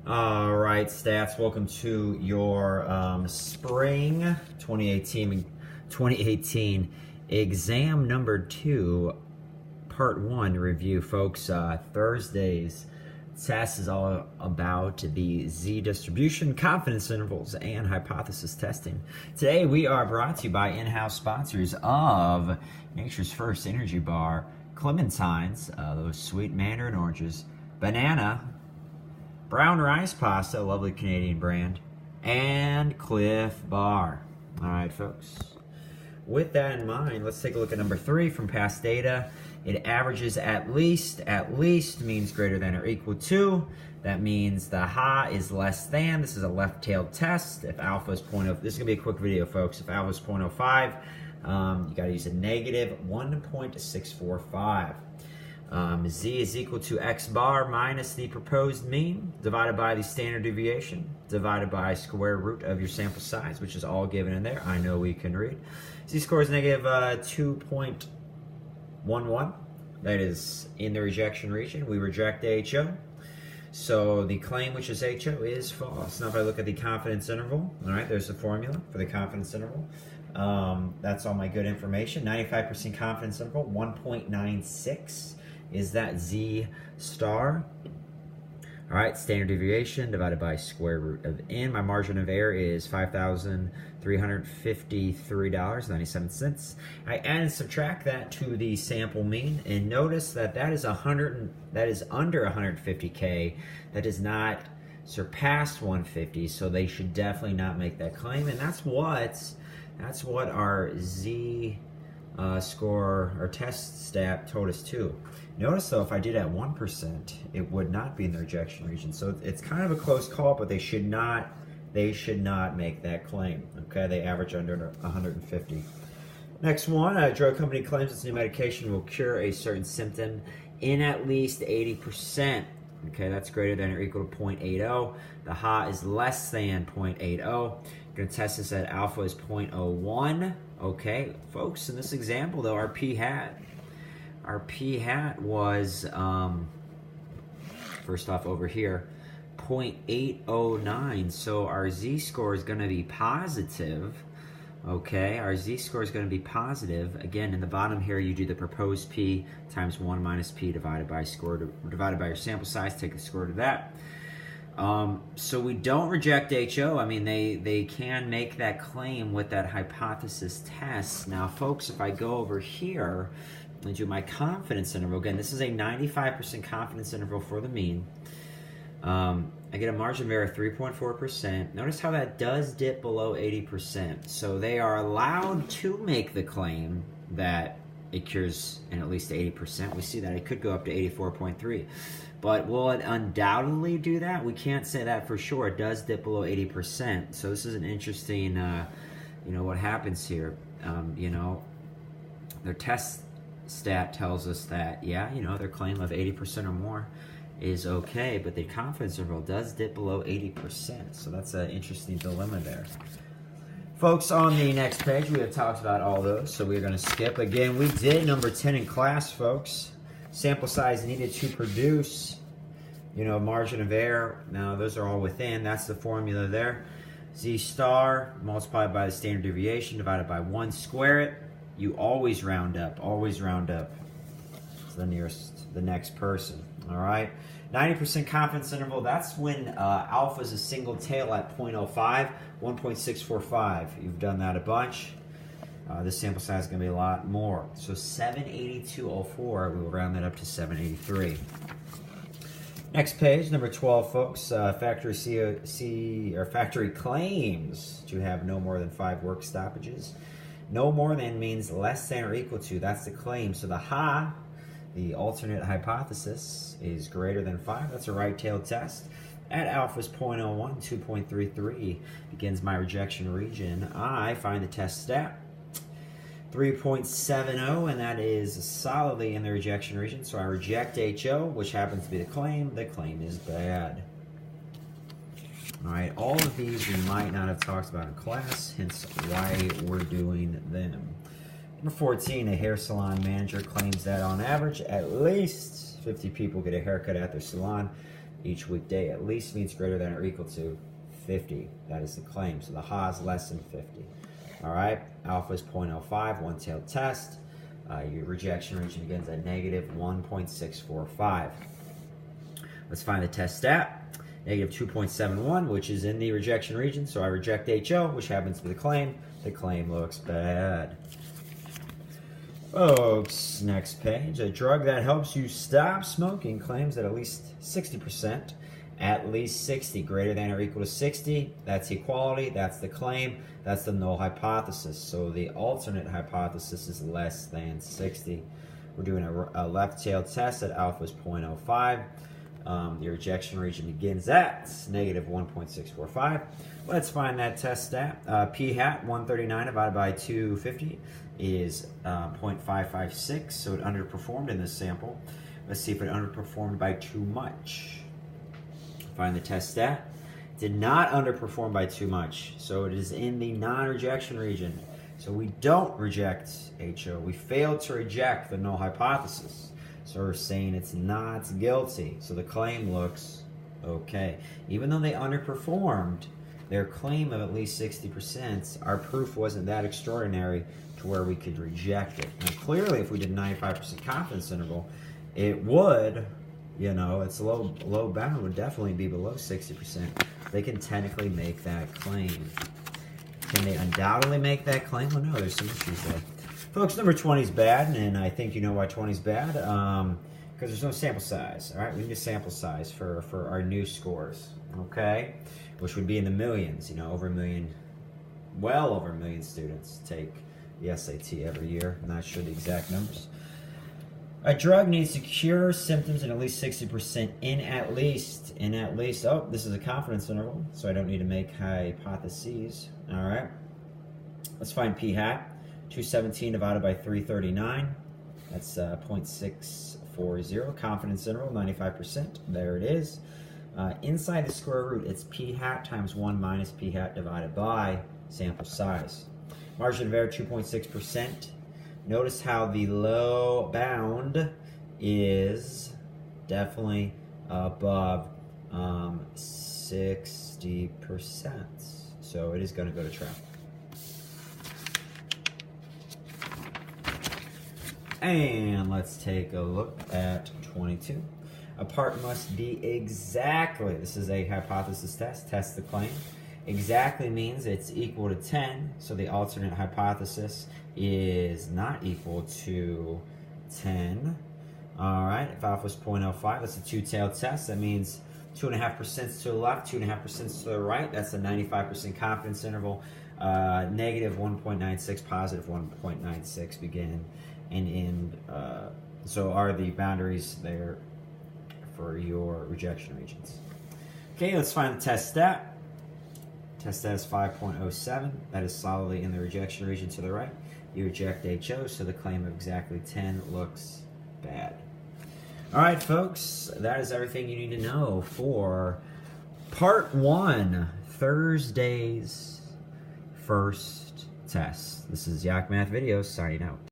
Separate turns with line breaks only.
All right, stats. Welcome to your spring 2018 exam number 2, part 1 review, folks. Thursday's test is all about the Z distribution, confidence intervals, and hypothesis testing. Today we are brought to you by in-house sponsors of Nature's First Energy Bar, Clementines, those sweet mandarin oranges, banana, brown rice pasta, a lovely Canadian brand, and Cliff Bar. All right, folks. With that in mind, let's take a look at number 3 from past data. It averages at least. At least means greater than or equal to. That means the ha is less than. This is a left-tailed test. If alpha is 0.0, this is going to be a quick video, folks. If alpha is 0.05, you got to use a negative 1.645. Z is equal to x bar minus the proposed mean divided by the standard deviation divided by square root of your sample size, which is all given in there. I know we can read. Z score is negative 2.11. That is in the rejection region. We reject HO. So the claim, which is HO, is false. Now if I look at the confidence interval, all right, there's the formula for the confidence interval. That's all my good information. 95% confidence interval, 1.96. is that Z star. All right, standard deviation divided by square root of n. My margin of error is $5,353.97. I add and subtract that to the sample mean, and notice that that is under 150K. That does not surpass 150, so they should definitely not make that claim. And that's what our Z score or test stat told us too. Notice though, if I did at 1%, it would not be in the rejection region. So it's kind of a close call, but they should not make that claim. Okay, they average under 150. Next one, a drug company claims its new medication will cure a certain symptom in at least 80%. Okay, that's greater than or equal to 0.80. The ha is less than 0.80. You're going to test this at alpha is 0.01. Okay, folks, in this example though, our p hat was, first off over here, 0.809. So our Z score is going to be positive. Okay, our Z score is going to be positive. Again, in the bottom here, you do the proposed P times 1 minus P divided by your sample size. Take the square root of that. So we don't reject HO. I mean, they can make that claim with that hypothesis test. Now, folks, if I go over here and do my confidence interval, again, this is a 95% confidence interval for the mean. I get a margin of error of 3.4%. Notice how that does dip below 80%. So they are allowed to make the claim that it cures in at least 80%. We see that it could go up to 84.3. But will it undoubtedly do that? We can't say that for sure. It does dip below 80%. So this is an interesting, what happens here. Their test stat tells us that, their claim of 80% or more is okay, but the confidence interval does dip below 80%. So that's an interesting dilemma there. Folks, on the next page, we have talked about all those, so we're going to skip. Again, we did number 10 in class, folks. Sample size needed to produce, margin of error. Now, those are all within. That's the formula there. Z star multiplied by the standard deviation divided by 1. Square it. You always round up. Always round up to the next person. All right. 90% confidence interval. That's when alpha is a single tail at 0.05, 1.645. You've done that a bunch. This sample size is going to be a lot more. So 782.04, we will round that up to 783. Next page, number 12, folks. Factory factory claims to have no more than 5 work stoppages. No more than means less than or equal to. That's the claim. So the ha, the alternate hypothesis, is greater than 5. That's a right-tailed test. At alpha is 0.01, 2.33 begins my rejection region. I find the test stat 3.70, and that is solidly in the rejection region. So I reject HO, which happens to be the claim. The claim is bad. All right, all of these we might not have talked about in class, hence why we're doing them. Number 14, a hair salon manager claims that on average, at least 50 people get a haircut at their salon. each weekday. At least means greater than or equal to 50. That is the claim. So the Ha is less than 50. All right. Alpha is 0.05, one-tailed test. Your rejection region begins at negative 1.645. Let's find the test stat. Negative 2.71, which is in the rejection region. So I reject HO, which happens to be the claim. The claim looks bad. Folks, next page. A drug that helps you stop smoking claims that at least 60%, at least 60, greater than or equal to 60. That's equality. That's the claim. That's the null hypothesis. So the alternate hypothesis is less than 60. We're doing a left-tailed test at alpha is 0.05. The rejection region begins at negative 1.645. Let's find that test stat. P hat 139 divided by 250 is 0.556, so it underperformed in this sample. Let's see if it underperformed by too much. Find the test stat. Did not underperform by too much, so it is in the non-rejection region. So we don't reject HO. We failed to reject the null hypothesis. So we're saying it's not guilty. So the claim looks okay. Even though they underperformed their claim of at least 60%, our proof wasn't that extraordinary to where we could reject it. Now clearly if we did 95% confidence interval, it would, you know, its low bound would definitely be below 60%. They can technically make that claim. Can they undoubtedly make that claim? Well, no, there's some issues there. Folks, number 20 is bad, and I think you know why 20 is bad, because there's no sample size, all right? We need a sample size for our new scores, okay? Which would be in the millions, you know, over a million, well over a million students take the SAT every year. I'm not sure the exact numbers. A drug needs to cure symptoms in at least 60% in at least, oh, this is a confidence interval, so I don't need to make hypotheses, all right? Let's find P hat. 217 divided by 339, that's 0.640, confidence interval, 95%, there it is. Inside the square root, it's P hat times 1 minus P hat divided by sample size. Margin of error, 2.6%. Notice how the low bound is definitely above 60%. So it is going to go to trial. And let's take a look at 22. A part must be exactly, this is a hypothesis test the claim. Exactly means it's equal to 10, so the alternate hypothesis is not equal to 10. All right, if alpha is 0.05, that's a two-tailed test. That means 2.5% to the left, 2.5% to the right. That's a 95% confidence interval. Negative 1.96, positive 1.96 begin and end. So are the boundaries there for your rejection regions. Okay, let's find the test stat. Test stat is 5.07. That is solidly in the rejection region to the right. You reject HO, so the claim of exactly 10 looks bad. All right, folks, that is everything you need to know for part 1, Thursday's first test. This is Yak Math Videos signing out.